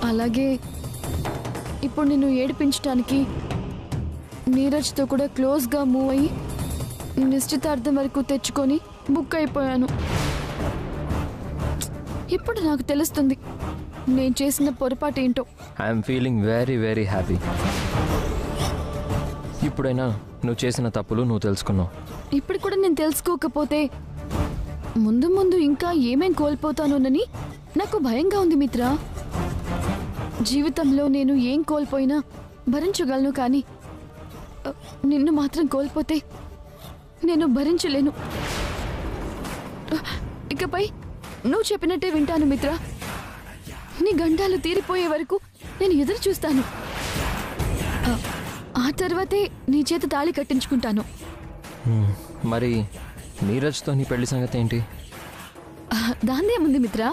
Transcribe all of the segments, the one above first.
అలాగే ఇప్పుడు నిన్ను ఏడిపించడానికి నీరజ్తో కూడా క్లోజ్గా మూవ్ అయ్యి నిశ్చితార్థం వరకు తెచ్చుకొని బుక్ అయిపోయాను. ఇప్పుడు నాకు తెలుస్తుంది నేను చేసిన పొరపాటు ఏంటో. I'm feeling very very happy. ఇప్పుడైనా నువ్వు చేసిన తప్పులు నువ్వు తెలుసుకున్నావు. ఇప్పుడు కూడా నేను తెలుసుకోకపోతే ముందు ముందు ఇంకా ఏమేం కోల్పోతానోనని నాకు భయంగా ఉంది మిత్ర. జీవితంలో నేను ఏం కోల్పోయినా భరించగలను, కానీ నిన్ను మాత్రం కోల్పోతే నేను భరించలేను. ఇకపై నువ్వు చెప్పినట్టే వింటాను మిత్ర. నీ గండాలు తీరిపోయే వరకు నేను ఎదురు చూస్తాను. ఆ తర్వాతే నీ చేత తాళి కట్టించుకుంటాను. మరి నీరజ్తో నీ పెళ్లి సంగతి ఏంటి? దాందేముంది మిత్ర,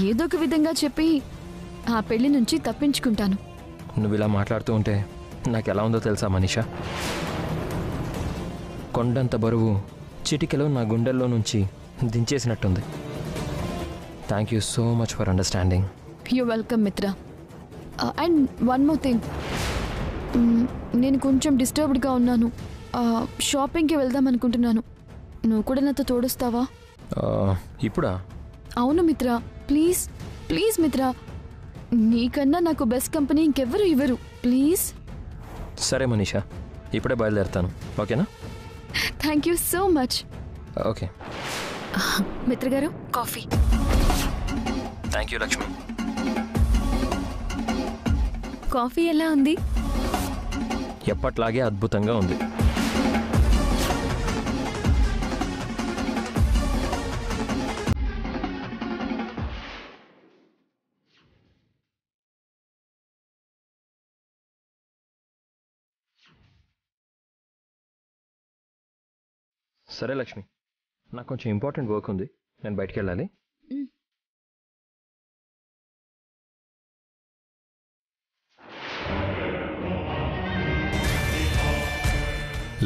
ఏదో ఒక విధంగా చెప్పి ఆ పెళ్లి నుంచి తప్పించుకుంటాను. నువ్వు ఇలా మాట్లాడుతూ ఉంటే నాకు ఎలా ఉందో తెలుసా మనీషా? కొండంత బరువు చిటికెలో నా గుండెల్లో నుంచి దించేసినట్టుంది. Thank you so much for understanding. You welcome Mitra. And one more thing, నేను కొంచెం డిస్టర్బ్డ్గా ఉన్నాను. షాపింగ్కి వెళ్దాం అనుకుంటున్నాను. నువ్వు కూడా నాతో తోడుస్తావా? ఇప్పుడా? అవును మిత్ర, ప్లీజ్ ప్లీజ్ మిత్ర. నీకన్నా నాకు బెస్ట్ కంపెనీ ఇంకెవ్వరు ఇవ్వరు. ప్లీజ్. సరే మనీషా, ఇప్పుడే బయలుదేరుతాను. ఓకేనా? Thank you so much. Okay మిత్ర గారు, coffee. Thank you Lakshmi. Coffee ఎలా ఉంది? ఎప్పట్లాగే అద్భుతంగా ఉంది. సరే లక్ష్మి, నాకు కొంచెం ఇంపార్టెంట్ వర్క్ ఉంది, నేను బయటికి వెళ్ళాలి.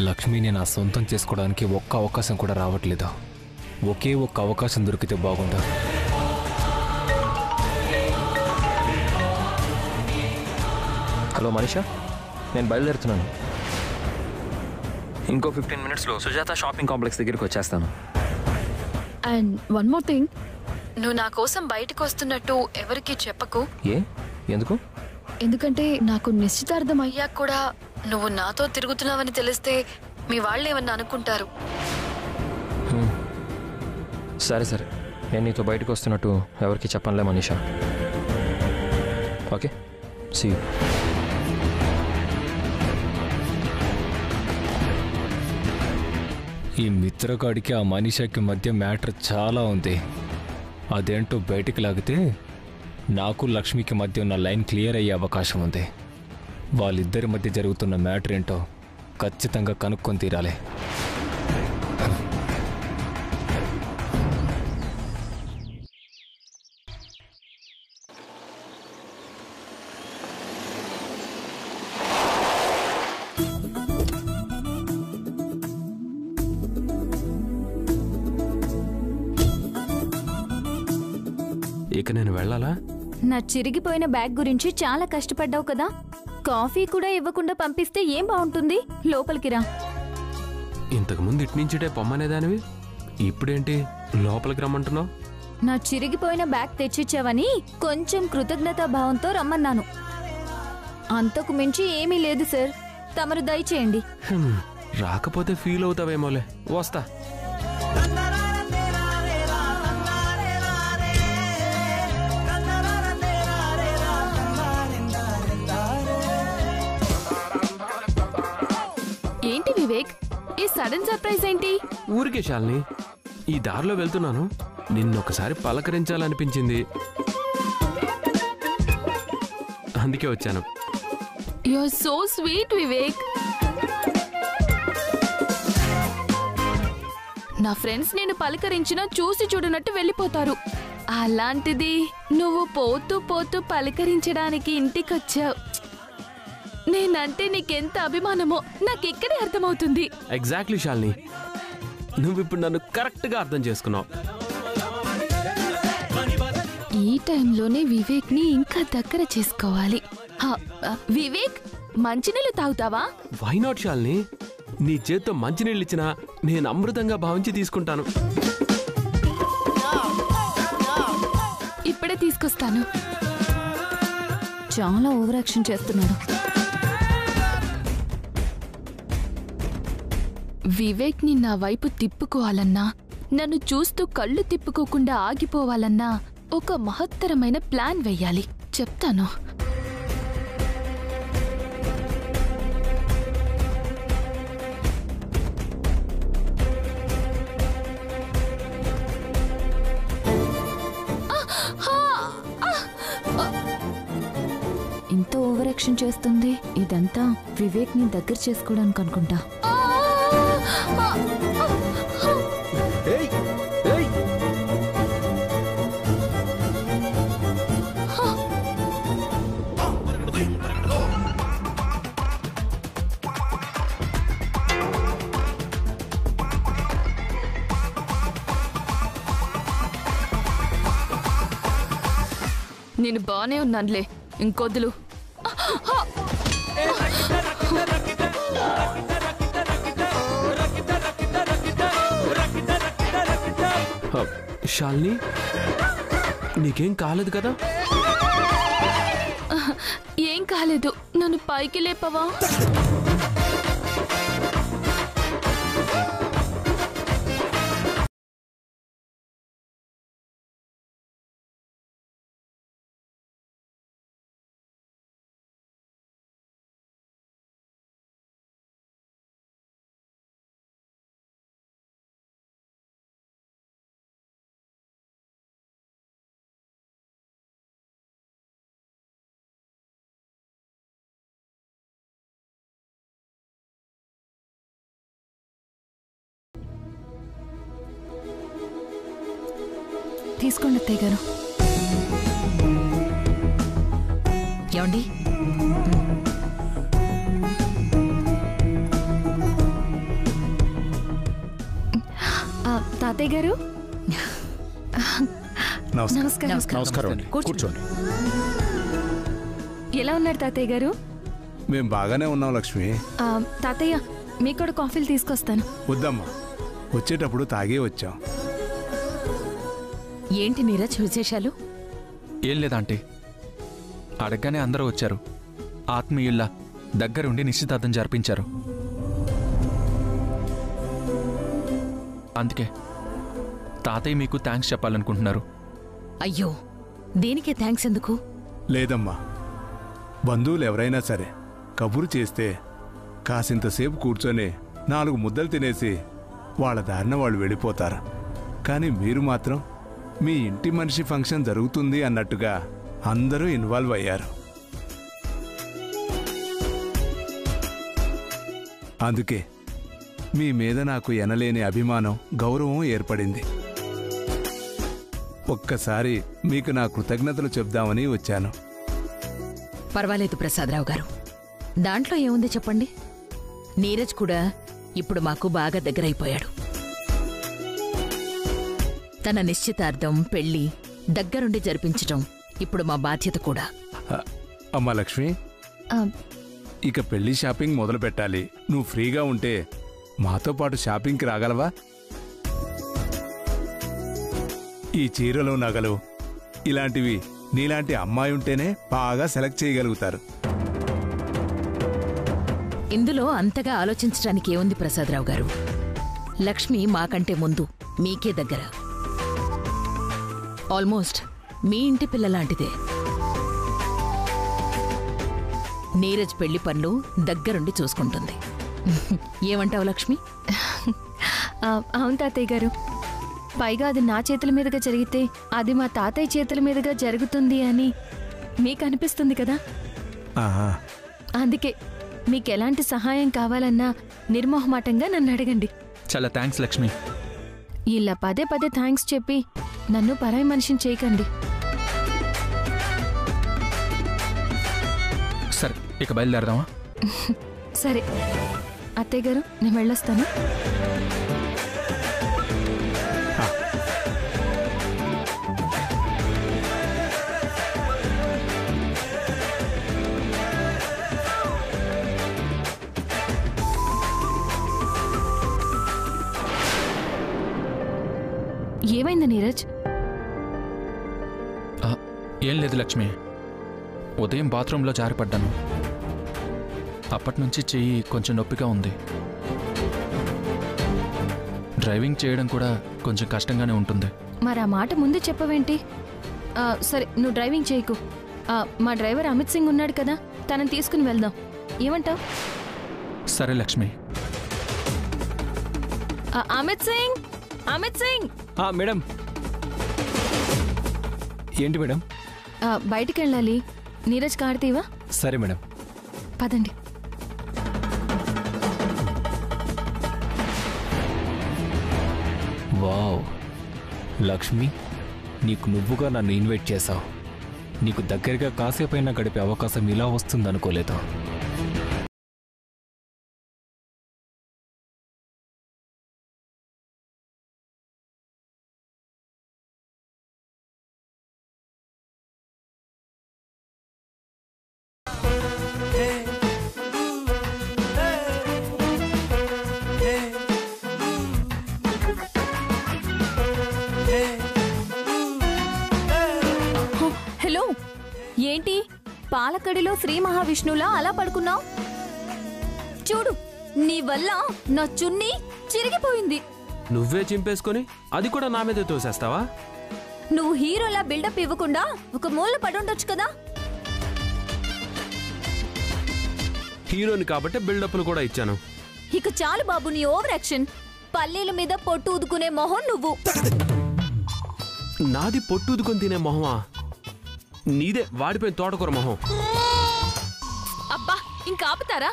లక్ష్మిని నా సొంతం చేసుకోవడానికి ఒక్క అవకాశం కూడా రావట్లేదు. ఒకే ఒక్క అవకాశం దొరికితే బాగుందా? హలో మనీషా, నేను బయలుదేరుతున్నాను. ఇంకో 15 మినిట్స్లో సుజాత షాపింగ్ కాంప్లెక్స్ దగ్గరికి వచ్చేస్తాను. అండ్ వన్ మోర్ థింగ్, నువ్వు నా కోసం బయటకు వస్తున్నట్టు ఎవరికి చెప్పకు. ఏ? ఎందుకు? ఎందుకంటే నాకు నిశ్చితార్థం అయ్యాక కూడా నువ్వు నాతో తిరుగుతున్నావని తెలిస్తే మీ వాళ్ళు ఏమన్నా అనుకుంటారు. సరే సరే, నేను నీతో బయటకు వస్తున్నట్టు ఎవరికి చెప్పనులే మనీషా. Okay, see you. ఈ మిత్రగాడికి ఆ మనీషాకి మధ్య మ్యాటర్ చాలా ఉంది. అదేంటో బయటికి లాగితే నాకు లక్ష్మికి మధ్య ఉన్న లైన్ క్లియర్ అయ్యే అవకాశం ఉంది. వాళ్ళిద్దరి మధ్య జరుగుతున్న మ్యాటర్ ఏంటో ఖచ్చితంగా కనుక్కొని తీరాలి. ఇక నేను వెళ్ళాలా? నా చిరిగిపోయిన బ్యాగ్ గురించి చాలా కష్టపడ్డావు కదా. కాఫీ కూడా ఇవ్వకుండా పంపిస్తే ఏం బాగుంటుంది? లోపలికి రా. ఇంతకుముందు ఇట్నుంచిటే పొమ్మనేదానివి, ఇప్పుడేంటి లోపలికి రమ్మంటున్నావు? నా చిరిగిపోయిన బ్యాగ్ తెచ్చిచ్చావని కొంచెం కృతజ్ఞతా భావంతో రమ్మన్నాను. అంతకు మించి ఏమీ లేదు సార్. తమరు దయచేయండి. రాకపోతే ఫీల్ అవుతావేమోలే, వస్తా. ఏంటి వివేక్, ఈ సడన్ సర్ప్రైజ్ ఏంటి? ఊరికే శాలిని, ఈ దారిలో వెళ్తున్నాను, నిన్నొకసారి పలకరించాలనిపించింది, అందుకే వచ్చాను. You are so sweet Vivek. నా ఫ్రెండ్స్ నేను పలకరించినా చూసి చూడనట్టు వెళ్ళిపోతారు. అలాంటిది నువ్వు పోతూ పోతూ పలకరించడానికి ఇంటికొచ్చావు. నేనంటే నీకెంత అభిమానమో నాకెక్కడే అర్థమవుతుంది. ఎగ్జాక్ట్లీ శాలిని, నువ్వు ఇప్పుడు నన్ను కరెక్ట్గా అర్థం చేసుకున్నావు. ఈ ఈ టైంలోనే వివేక్ని ఇంకా దగ్గర చేసుకోవాలి. వివేక్, మంచినీళ్ళు తాగుతావా? Why not Shalini? నీ చేత్తో మంచినీళ్ళు ఇచ్చినా నేను అమృతంగా భావించి తీసుకుంటాను. ఇప్పుడే తీసుకొస్తాను. చాలా ఓవర్ యాక్షన్ చేస్తున్నాడు. వివేక్ని నా వైపు తిప్పుకోవాలన్నా, నన్ను చూస్తూ కళ్ళు తిప్పుకోకుండా ఆగిపోవాలన్నా ఒక మహత్తరమైన ప్లాన్ వెయ్యాలి. చెప్తాను. ఇంత ఓవర్ యాక్షన్ చేస్తుంది. ఇదంతా వివేక్ ని దగ్గర చేసుకోవడానికి అనుకుంటా. నేను బానే ఉన్నానులే, ఇంకొద్దులు. శాలిని, నీకేం కాలేదు కదా? ఏం కాలేదు. నన్ను పైకి లేపవా? తీసుకోండి అత్తయ్య గారు. ఏమండి, తాతయ్య గారు నమస్కారం. నమస్కారం. కూర్చోండి. ఎలా ఉన్నారు తాతయ్య గారు? మేం బాగానే ఉన్నాం లక్ష్మి. తాతయ్య, మీకు కూడా కాఫీలు తీసుకొస్తాను. వద్దమ్మా, వచ్చేటప్పుడు తాగే వచ్చాం. ఏంటి నీరజ్ విశేషాలు? ఏం లేదంటే అడగగానే అందరూ వచ్చారు. ఆత్మీయుల్లా దగ్గరుండి నిశ్చితార్థం జరిపించారు. అందుకే తాతయ్య మీకు థ్యాంక్స్ చెప్పాలనుకుంటున్నారు. అయ్యో, దేనికే థ్యాంక్స్ ఎందుకు? లేదమ్మా, బంధువులు ఎవరైనా సరే కబురు చేస్తే కాసింతసేపు కూర్చొని 4 ముద్దలు తినేసి వాళ్ళ దారిన వాళ్ళు వెళ్ళిపోతారు. కానీ మీరు మాత్రం మీ ఇంటి మనిషి ఫంక్షన్ జరుగుతుంది అన్నట్టుగా అందరూ ఇన్వాల్వ్ అయ్యారు. అందుకే మీ మీద నాకు ఎనలేని అభిమానం, గౌరవం ఏర్పడింది. ఒక్కసారి మీకు నా కృతజ్ఞతలు చెప్దామని వచ్చాను. పర్వాలేదు ప్రసాదరావు గారు, దాంట్లో ఏముంది చెప్పండి. నీరజ్ కూడా ఇప్పుడు మాకు బాగా దగ్గరైపోయాడు. తన నిశ్చితార్థం, పెళ్లి దగ్గరుండి జరిపించటం ఇప్పుడు మా బాధ్యత కూడా. అమ్మా లక్ష్మి, ఇక పెళ్లి షాపింగ్ మొదలు పెట్టాలి. నువ్వు ఫ్రీగా ఉంటే మాతో పాటు షాపింగ్కి రాగలవా? ఈ చీరలు, నగలు ఇలాంటివి నీలాంటి అమ్మాయి ఉంటేనే బాగా సెలెక్ట్ చేయగలుగుతారు. ఇందులో అంతగా ఆలోచించడానికి ఏముంది ప్రసాదరావు గారు? లక్ష్మి మాకంటే ముందు మీకే దగ్గర. ఆల్మోస్ట్ మీ ఇంటి పిల్లలాంటిదే. నీరజ్ పెళ్లి పనులు దగ్గరుండి చూసుకుంటుంది. ఏమంటావు లక్ష్మి? అవును తాతయ్య గారు. పైగా అది నా చేతుల మీదుగా జరిగితే అది మా తాతయ్య చేతుల మీదుగా జరుగుతుంది అని మీకు అనిపిస్తుంది కదా. అందుకే మీకు ఎలాంటి సహాయం కావాలన్నా నిర్మోహమాటంగా నన్ను అడగండి. చాలా థ్యాంక్స్ లక్ష్మి. ఇలా పదే పదే థ్యాంక్స్ చెప్పి నన్ను పరాయి మనిషిని చేయకండి. సరే, ఇక బయలుదేరదామా? సరే అత్తయ్య గారు, నేను వెళ్ళొస్తాను. ఏమైంది నీరజ్? ఏం లేదు లక్ష్మి, ఉదయం బాత్రూంలో జారిపడ్డాను. అప్పటి నుంచి చెయ్యి కొంచెం నొప్పిగా ఉంది. డ్రైవింగ్ చేయడం కూడా కొంచెం కష్టంగానే ఉంటుంది. మరి ఆ మాట ముందు చెప్పవేంటి? సరే, నువ్వు డ్రైవింగ్ చేయకు. మా డ్రైవర్ అమిత్ సింగ్ ఉన్నాడు కదా, తనని తీసుకుని వెళ్దాం. ఏమంటావ్? సరే లక్ష్మి. అమిత్ సింగ్, అమిత్ సింగ్! మేడం. ఏంటి మేడం? బయటికి వెళ్ళాలి. నీరజ్ కార్తీవా? సరే మేడం. పదండి. వావ్ లక్ష్మి, నీకు నువ్వుగా నన్ను ఇన్వైట్ చేశావు. నీకు దగ్గరగా కాసేపైనా గడిపే అవకాశం ఇలా వస్తుందనుకోలేదు. హలో, ఏంటి పాలకడిలో శ్రీ మహావిష్ణువులా అలా పడుకున్నావు? చూడు, నీ వల్ల నా చున్నీ చిరిగిపోయింది. నువ్వే చింపేసుకొని అది కూడా నా మీదే తోసేస్తావా? నువ్వు హీరోలా బిల్డప్ ఇవ్వకుండా ఒక మూల పడుండొచ్చు కదా. హీరోని కాబట్టి బిల్డప్లు కూడా ఇచ్చాను. ఇక చాలు బాబు నీ ఓవర్ యాక్షన్. పల్లీల మీద పొట్టు ఊదుకునే మొహం నువ్వు. నాది పొట్టుదుకొని తినే మొహమా? నీదే వాడిపోయిన తోటకూర మొహం. అబ్బా, ఇంకా ఆపుతారా?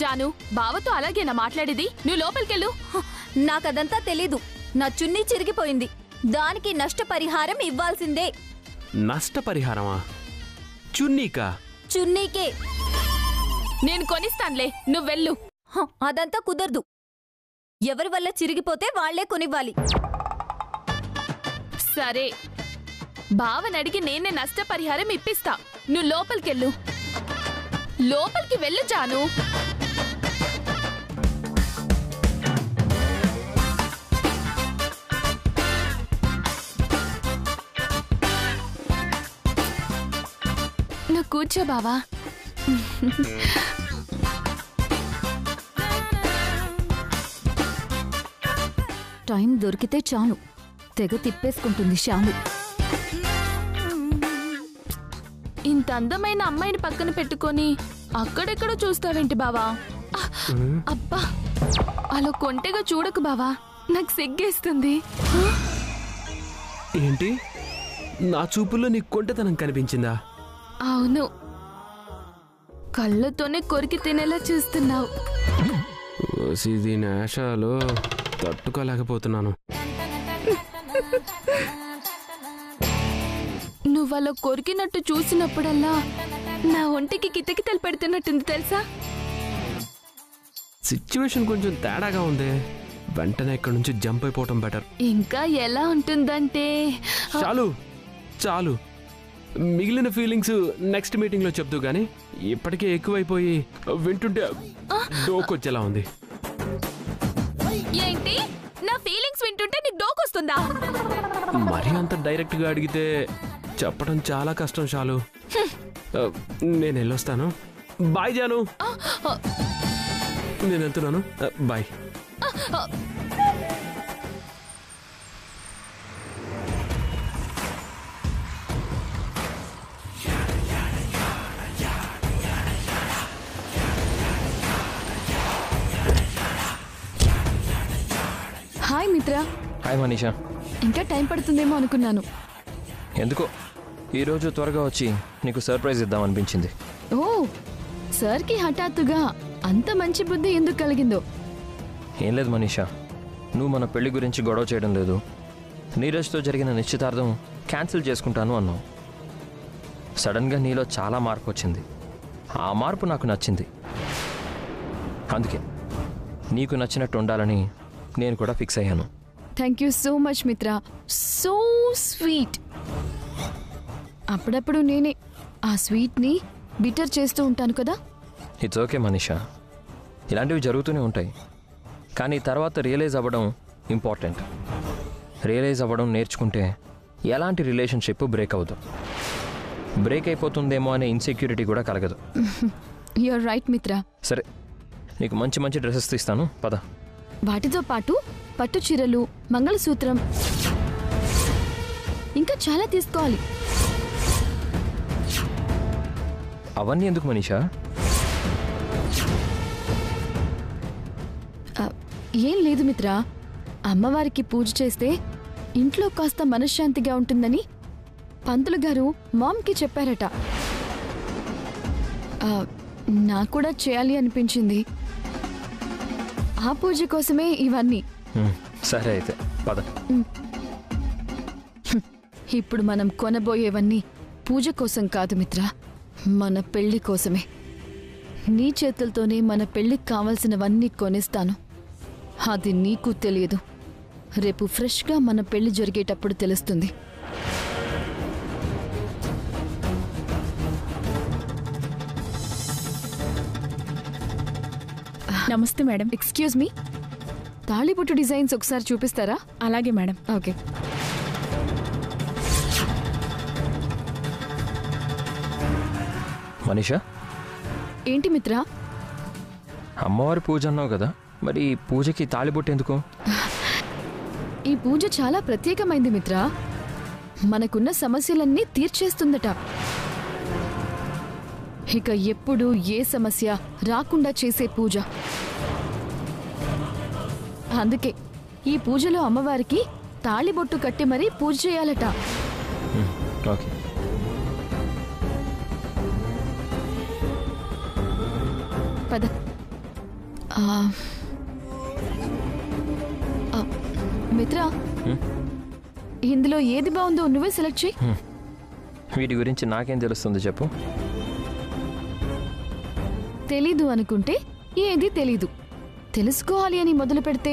జాను, బావతో అలాగేనా మాట్లాడేది? నువ్వు లోపలికెళ్ళు. నాకదంతా తెలీదు. నా చున్నీ చిరిగిపోయింది, దానికి నష్టపరిహారం ఇవ్వాల్సిందే. నష్టపరిహారమా? చున్నీకా? చున్నీకే. నేను కొనిస్తానులే, నువ్వెళ్ళు. అదంతా కుదరదు. ఎవరి వల్ల చిరిగిపోతే వాళ్లే కొనివ్వాలి. సరే, బావని అడిగి నేనే నష్టపరిహారం ఇప్పిస్తా. నువ్వు లోపలికెళ్ళు. లోపలికి వెళ్ళు జాను. నువ్వు కూర్చో బావా. టైం దొరికితే చాలు తెగ తిప్పేసుకుంటుంది శాలు. ఇంత అందమైన అమ్మాయిని పక్కన పెట్టుకొని అక్కడెక్కడో చూస్తావేంటి బావా? అబ్బా, అలా కొంటెగా చూడకు బావా, నాకు సిగ్గేస్తుంది. ఏంటి, నా చూపుల్లో నీకు కొంటెతనం కనిపించిందా? అవును, కళ్ళతోనే కొరికి తినేలా చూస్తున్నావు. దీని ఆశలో తట్టుకోలేకపోతున్నాను. నువ్వలా కొరికినట్టు చూసినప్పుడల్లా నా ఒంటికి కితకితలు పెడుతున్నట్టుంది తెలుసా? సిచ్యువేషన్ కొంచెం తేడాగా ఉంది. వెంటనే ఇక్కడ నుంచి జంప్ అయిపోవటం బెటర్. ఇంకా ఎలా ఉంటుందంటే, చాలు చాలు, మిగిలిన ఫీలింగ్స్ నెక్స్ట్ మీటింగ్ లో చెప్తూ గానీ ఇప్పటికే ఎక్కువైపోయి వింటుంటే డోకొచ్చేలా ఉంది. ఏంటి, నా ఫీలింగ్స్ వింటుంటే నీకు డోకొస్తుందా? మరీ అంత డైరెక్ట్ గా అడిగితే చెప్పడం చాలా కష్టం. చాలు, నేను వెళ్ళొస్తాను. బాయ్ జాను, నేను వెళ్తున్నాను. బాయ్. హాయ్ మిత్ర. హాయ్ మనీషా. ఇంకా టైం పడుతుందేమో అనుకున్నాను. ఎందుకో ఈరోజు త్వరగా వచ్చి నీకు సర్ప్రైజ్ ఇద్దామనిపించింది. ఓ, సార్కి హఠాత్తుగా అంత మంచి బుద్ధి ఎందుకు కలిగిందో? ఏం లేదు మనీషా, నువ్వు మన పెళ్లి గురించి గొడవ చేయడం లేదు, నీరజ్తో జరిగిన నిశ్చితార్థం క్యాన్సిల్ చేసుకుంటాను అన్నావు. సడన్గా నీలో చాలా మార్పు వచ్చింది. ఆ మార్పు నాకు నచ్చింది. అందుకే నీకు నచ్చినట్టు ఉండాలని నేను కూడా ఫిక్స్ అయ్యాను. థ్యాంక్ యూ సో మచ్ మిత్ర, సో స్వీట్. అప్పుడప్పుడు నేనే ఆ స్వీట్ని బిటర్ చేస్తూ ఉంటాను కదా. ఇట్స్ ఓకే మనీషా, ఇలాంటివి జరుగుతూనే ఉంటాయి. కానీ తర్వాత రియలైజ్ అవ్వడం ఇంపార్టెంట్. రియలైజ్ అవ్వడం నేర్చుకుంటే ఎలాంటి రిలేషన్షిప్ బ్రేక్ అవ్వదు. బ్రేక్ అయిపోతుందేమో అనే ఇన్సెక్యూరిటీ కూడా కలగదు. యూఆర్ రైట్ మిత్ర. సరే, నీకు మంచి మంచి డ్రెస్సెస్ తీస్తాను, పద. వాటితో పాటు పట్టు చీరలు, మంగళసూత్రం, ఇంకా చాలా తీసుకోవాలి. అవన్నీ ఎందుకు మనీషా? ఏం లేదు మిత్ర, అమ్మవారికి పూజ చేస్తే ఇంట్లో కాస్త మనశ్శాంతిగా ఉంటుందని పంతులు గారు మామ్కి చెప్పారట. నాకు కూడా చేయాలి అనిపించింది. ఆ పూజ కోసమే ఇవన్నీ. సరే అయితే పద. ఇప్పుడు మనం కొనబోయేవన్నీ పూజ కోసం కాదు మిత్ర, మన పెళ్లి కోసమే. నీ చేతులతోనే మన పెళ్లికి కావాల్సినవన్నీ కొనిస్తాను. అది నీకు తెలియదు, రేపు ఫ్రెష్గా మన పెళ్లి జరిగేటప్పుడు తెలుస్తుంది. నమస్తే మేడం. ఎక్స్క్యూజ్ మీ, తాళిబొట్టు డిజైన్స్ ఒకసారి చూపిస్తారా? అలాగే మేడం. ఓకే. మనీషా, ఏంటి మిత్ర? అమ్మవారి పూజ అన్నావు కదా, మరి పూజకి తాళిబొట్టు ఎందుకు? ఈ పూజ చాలా ప్రత్యేకమైంది మిత్ర. మనకున్న సమస్యలన్నీ తీర్చేస్తుందట. ఇక ఎప్పుడు ఏ సమస్య రాకుండా చేసే పూజ. అందుకే ఈ పూజలో అమ్మవారికి తాళిబొట్టు కట్టి మరీ పూజ చేయాలట. ఓకే. పద. మిత్ర, ఇందులో ఏది బాగుందో నువ్వే సెలెక్ట్ చేయి. వీటి గురించి నాకేం తెలుస్తుంది చెప్పు. తెలీదు అనుకుంటే ఏది తెలీదు. తెలుసుకోవాలి అని మొదలు పెడితే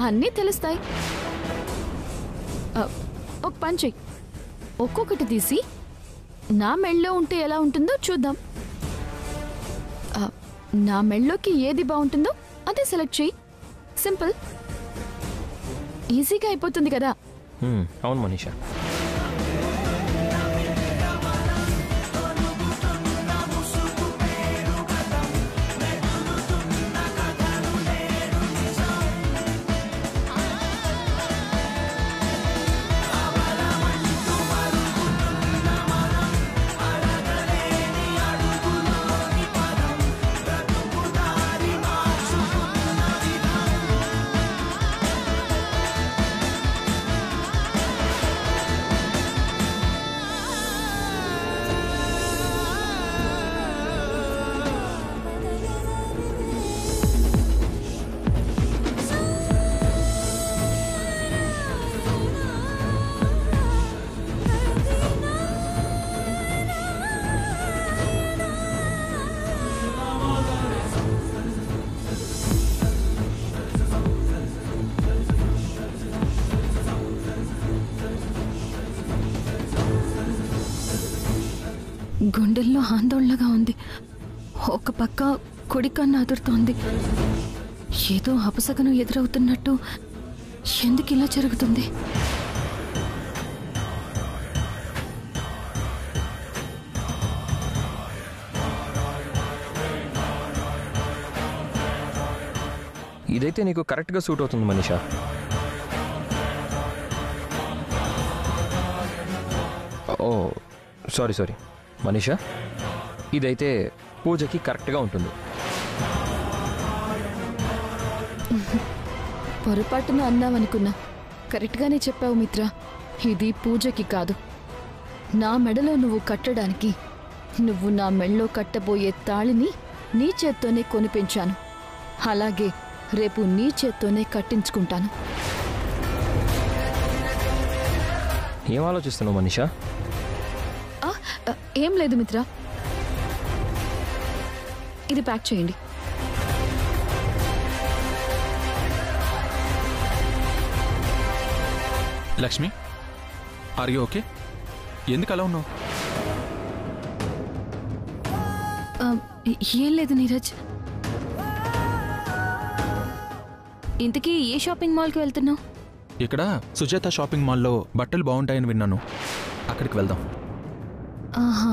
అన్నీ తెలుస్తాయి. ఒక పని చెయ్యి, ఒక్కొక్కటి తీసి నా మెళ్ళో ఉంటే ఎలా ఉంటుందో చూద్దాం. నా మెళ్ళోకి ఏది బాగుంటుందో అదే సెలెక్ట్ చెయ్యి. సింపుల్, ఈజీగా అయిపోతుంది కదా. అవును మనీషా. గుండెల్లో ఆందోళనగా ఉంది. ఒక పక్క కుడి కన్ను అదురుతోంది. ఏదో అపశకనం ఎదురవుతున్నట్టు. ఎందుకు ఇలా జరుగుతుంది? ఇదైతే నీకు కరెక్ట్గా సూట్ అవుతుంది మనీషా. ఓ సారీ మనీషా, ఇదైతే పూజకి కరెక్ట్గా ఉంటుంది. పొరపాటున అన్నావనుకున్నా. కరెక్ట్గానే చెప్పావు మిత్ర. ఇది పూజకి కాదు, నా మెడలో నువ్వు కట్టడానికి. నువ్వు నా మెడలో కట్టబోయే తాళిని నీ చేత్తోనే కొనిపించాను. అలాగే రేపు నీ చేత్తోనే కట్టించుకుంటాను. ఏం ఆలోచిస్తున్నావు మనీషా? ఏం లేదు మిత్ర, ఇది ప్యాక్ చేయండి. Lakshmi, are you okay? ఎందుకు అలా ఉన్నావు? ఏం లేదు నీరజ్. ఇంతకీ ఏ షాపింగ్ మాల్కి వెళ్తున్నావు? ఇక్కడ సుజాత షాపింగ్ మాల్లో బట్టలు బాగుంటాయని విన్నాను, అక్కడికి వెళ్దాం. ఆహా.